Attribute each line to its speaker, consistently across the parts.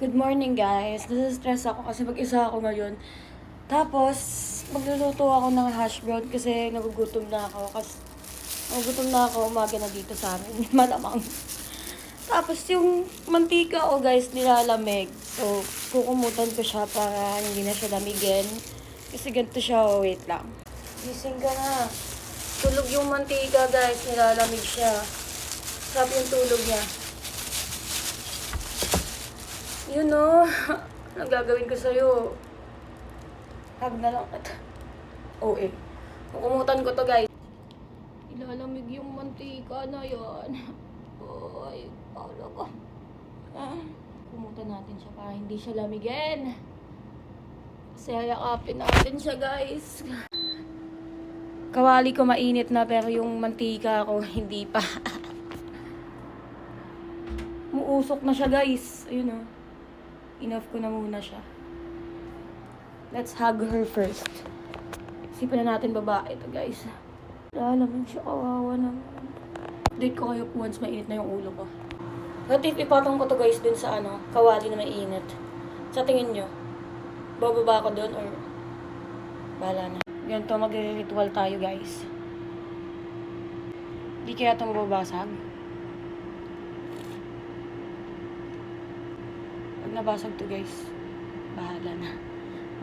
Speaker 1: Good morning guys. Nasa-stress ako kasi mag-isa ako ngayon. Tapos, magluluto ako ng hash brown kasi nagugutom na ako. Umaga na dito sa amin. Malamang. Tapos yung mantika ko guys, nilalamig. So, kukumutan ko siya para hindi na siya lamigin. Kasi ganito siya. Oh, wait lang. Gising ka na. Tulog yung mantika guys. Nilalamig siya. Sarap yung tulog niya. Yun o. Anong gagawin ko sa'yo? Hug na lang kita. Oo eh. Kukumutan ko to guys. Ilalamig yung mantika na yan. Ay, paulo ko. Kumutan natin siya para hindi siya lamigin. Kasi hayakapin natin siya guys. Kawali ko mainit na pero yung mantika ko hindi pa. Muusok na siya guys. Ayun o. Enough ko na muna siya. Let's hug her first. Sipan na natin babae ito guys. Lalaman siya, kawawa naman. Update ko kayo once mainit na yung ulo ko. At ipatong ko to guys dun sa kawali na mainit. Sa tingin nyo, bababa ko dun or bahala na. Ganito magre-ritual tayo guys. Di kaya ito mababasag. Pag nabasag to guys, bahala na.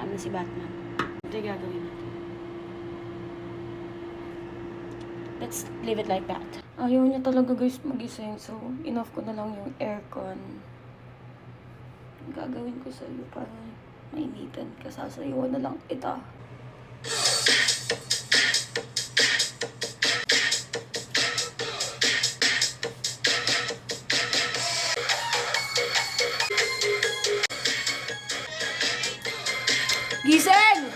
Speaker 1: Amin si Batman. Ito yung gagawin natin. Let's leave it like that. Ayaw niya talaga guys magising. So, enough ko na lang yung aircon. Gagawin ko sa iyo para mainitan ka. Sasayuan na lang kita. Gising!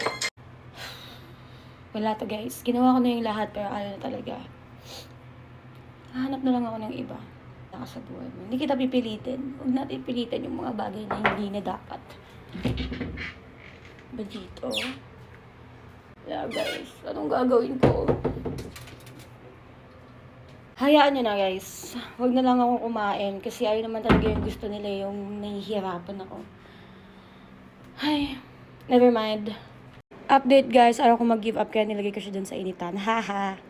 Speaker 1: Wala to guys. Ginawa ko na yung lahat pero ayaw na talaga. Hahanap na lang ako ng iba. Sa buhay mo. Hindi kita pipilitin. Huwag natin pilitin yung mga bagay na hindi na dapat. Ba dito? Yeah guys. Anong gagawin ko? Hayaan nyo na guys. Huwag na lang ako kumain. Kasi ayaw naman talaga yung gusto nila yung nahihirapan ako. Ay, never mind. Update guys, ayaw ko mag-give up kaya nilagay ko siya dun sa initan. Haha.